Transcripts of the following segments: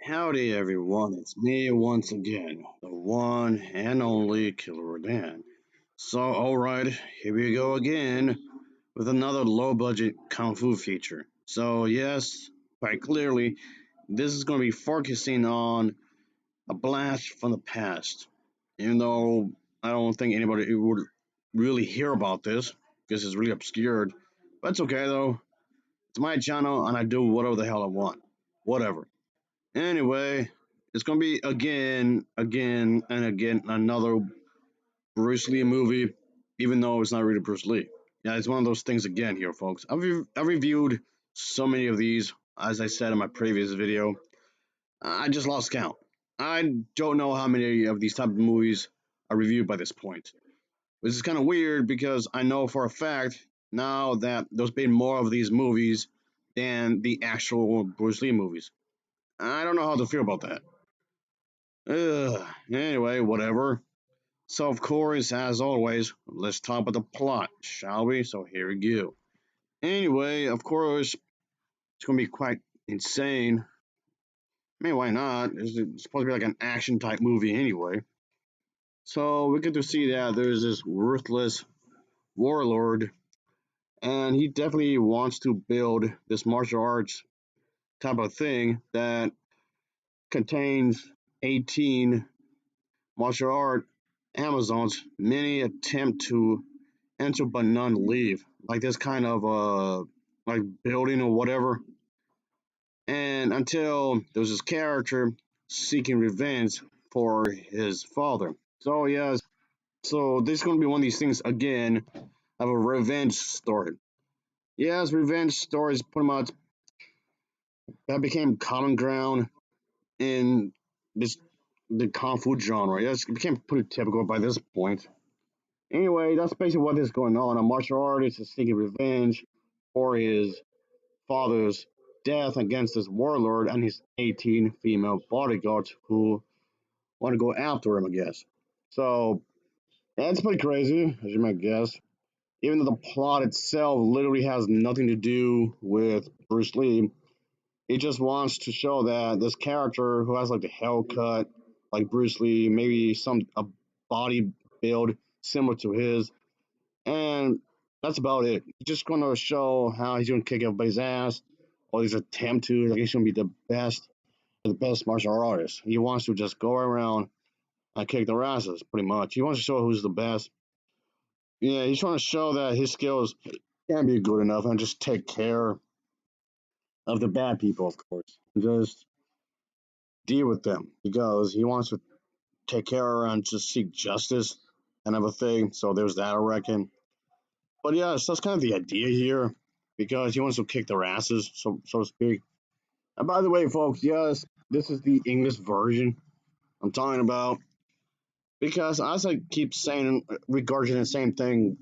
Howdy everyone, it's me once again, the one and only Killer Dan. So, alright, here we go again with another low budget Kung Fu feature. So, yes, quite clearly, this is going to be focusing on a blast from the past. Even though I don't think anybody would really hear about this, because it's really obscured. But it's okay though, it's my channel and I do whatever the hell I want. Whatever. Anyway, it's gonna be again, and again another Bruce Lee movie, even though it's not really Bruce Lee. Yeah, it's one of those things again here, folks. I've reviewed so many of these, as I said in my previous video. I just lost count. I don't know how many of these type of movies I reviewed by this point. Which is kind of weird because I know for a fact now that there's been more of these movies than the actual Bruce Lee movies. I don't know how to feel about that. Anyway, whatever. So, of course, as always, let's talk about the plot, shall we? So, here we go. Anyway, of course, it's going to be quite insane. I mean, why not? It's supposed to be like an action type movie anyway. So, we get to see that there's this ruthless warlord, and he definitely wants to build this martial arts type of thing that contains 18 martial art Amazons. Many attempt to enter but none leave. Like this kind of like building or whatever. And until there's this character seeking revenge for his father. So yes, so this is gonna be one of these things again of a revenge story. Yes, revenge stories pretty much that became common ground in this the kung fu genre. Yes, it became pretty typical by this point. Anyway, that's basically what is going on. A martial artist is seeking revenge for his father's death against this warlord and his 18 female bodyguards who want to go after him, I guess. So, that's pretty crazy, as you might guess. Even though the plot itself literally has nothing to do with Bruce Lee, it just wants to show that this character who has like the Hellcat, like Bruce Lee, maybe some a body build similar to his, and that's about it. He's just gonna show how he's gonna kick everybody's ass, or he's attempt to, like he's gonna be the best martial artist. He wants to just go around and kick their asses, pretty much. He wants to show who's the best. Yeah, he's trying to show that his skills can be good enough and just take care of the bad people, of course. Just deal with them because he wants to take care and just seek justice and everything. So there's that, I reckon. But yeah, so that's kind of the idea here because he wants to kick their asses, so to speak. And by the way, folks, yes, this is the English version I'm talking about because as I keep saying, regarding the same thing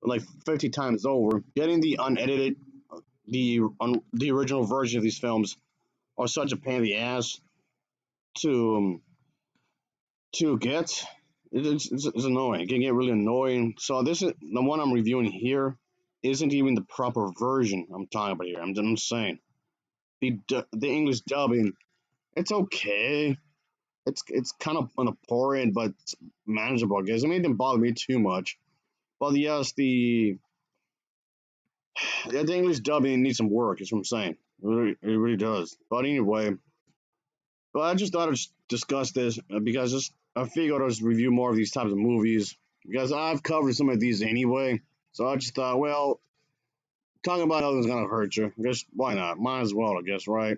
like 50 times over, getting the unedited, the original version of these films are such a pain in the ass to to get. It's annoying. It can get really annoying. So this is the one I'm reviewing here. Isn't even the proper version I'm talking about here. I'm saying the English dubbing. It's okay. It's kind of on the poor end, but it's manageable. I guess it didn't bother me too much. But yes, the English dubbing needs some work. Is what I'm saying. It really does. But anyway, but I just thought I'd discuss this because I figured I'd just review more of these types of movies because I've covered some of these anyway. So I just thought, well, talking about others gonna hurt you. I guess why not? Might as well, I guess, right?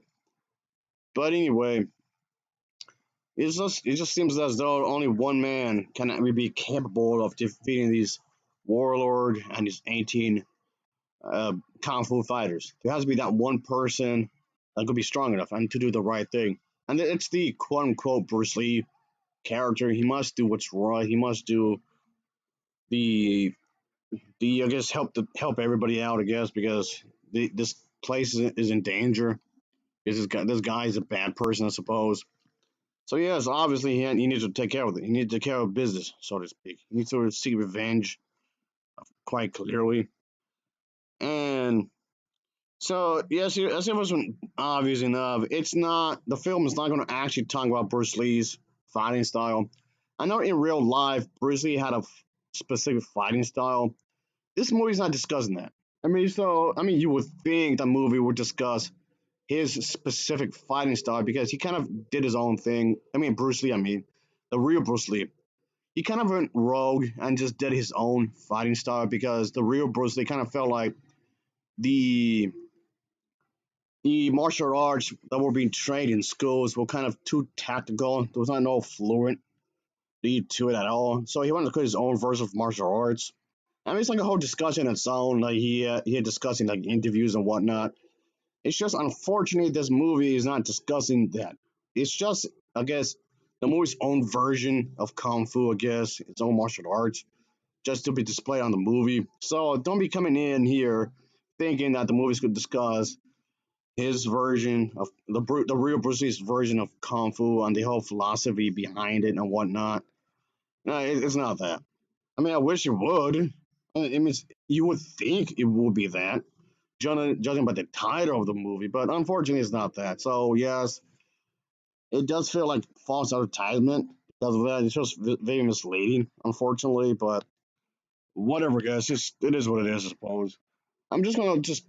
But anyway, it just seems as though only one man can really be capable of defeating these warlord and these 18 uh, kung fu fighters. There has to be that one person that could be strong enough and to do the right thing. And it's the quote unquote Bruce Lee character. He must do what's right. He must do the I guess help everybody out. I guess because this place is in danger. This guy is a bad person, I suppose. So yes, obviously he needs to take care of it. He needs to take care of business, so to speak. He needs to seek revenge quite clearly. And So yes, as it wasn't obvious enough, it's not the film is not going to actually talk about Bruce Lee's fighting style. I know in real life Bruce Lee had a specific fighting style. This movie's not discussing that. I mean, you would think the movie would discuss his specific fighting style because he kind of did his own thing. I mean, Bruce Lee. I mean, the real Bruce Lee. He kind of went rogue and just did his own fighting style because the real Bruce Lee kind of felt like the the martial arts that were being trained in schools were kind of too tactical. There was not no fluent lead to it at all. So he wanted to create his own version of martial arts. I mean, it's like a whole discussion in its own. Like he had discussing like interviews and whatnot. It's just unfortunate this movie is not discussing that. It's just, I guess, the movie's own version of kung fu. I guess its own martial arts, just to be displayed on the movie. So don't be coming in here thinking that the movies could discuss his version of the real Bruce Lee's version of kung fu and the whole philosophy behind it and whatnot. No, it's not that. I mean, I wish it would. I mean, you would think it would be that, judging by the title of the movie, but unfortunately, it's not that. So yes, it does feel like false advertisement because of that. It's just very misleading, unfortunately. But whatever, guys. Just it is what it is, I suppose. I'm just gonna just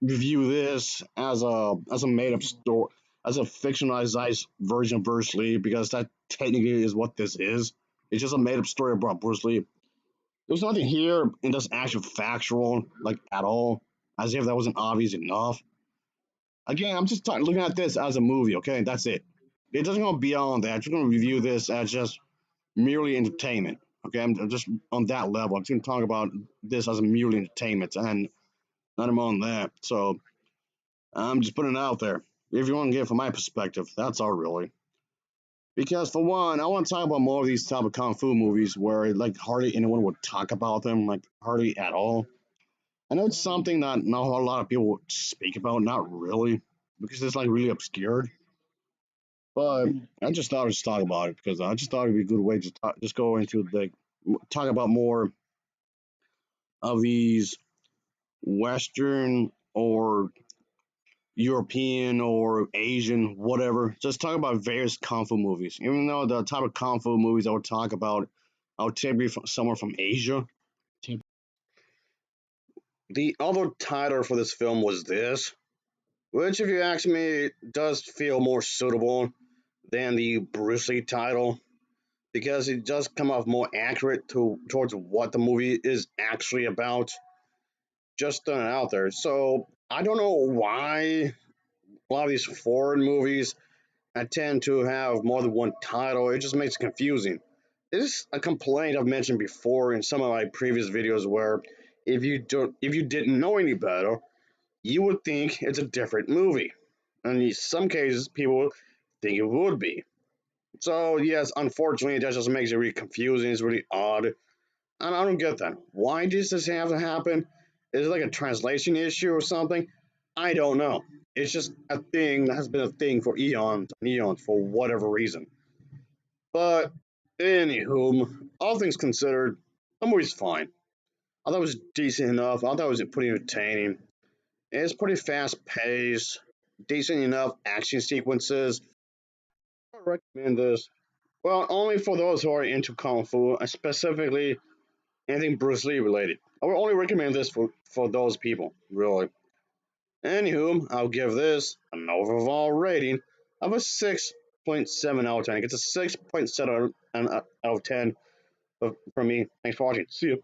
review this as a made up story, as a fictionalized version of Bruce Lee, because that technically is what this is. It's just a made up story about Bruce Lee. There's nothing here in this actual factual, like at all, as if that wasn't obvious enough. Again, I'm just looking at this as a movie. Okay, that's it. It doesn't go beyond that. I'm just gonna review this as just merely entertainment. Okay, I'm just on that level. I'm just gonna talk about this as a merely entertainment and not more on that. So I'm just putting it out there. If you want to get it from my perspective, that's all really. Because for one, I want to talk about more of these type of kung fu movies where like hardly anyone would talk about them, like hardly at all. I know it's something that not a whole lot of people would speak about, not really, because it's like really obscured. But I just thought I'd just talk about it because I just thought it'd be a good way to talk, just go into the talk about more of these Western or European or Asian, whatever. Just talk about various kung fu movies. Even though the type of kung fu movies I would talk about, I would typically from somewhere from Asia. The other title for this film was this, which, if you ask me, does feel more suitable than the Bruce Lee title because it does come off more accurate towards what the movie is actually about. Just throwing it out there. So I don't know why a lot of these foreign movies I tend to have more than one title. It just makes it confusing. This is a complaint I've mentioned before in some of my previous videos where if you didn't know any better, you would think it's a different movie. And in some cases people think it would be. So yes, unfortunately that just makes it really confusing, it's really odd. And I don't get that. Why does this have to happen? Is it like a translation issue or something? I don't know. It's just a thing that has been a thing for eons and eons for whatever reason. But anywho, all things considered, the movie's fine. I thought it was decent enough. I thought it was pretty entertaining. It's pretty fast paced, decent enough action sequences. I recommend this. Well, only for those who are into kung fu, and specifically anything Bruce Lee related. I would only recommend this for those people, really. Anywho, I'll give this an overall rating of a 6.7 out of 10. It's a 6.7 out of 10 for me. Thanks for watching. See you.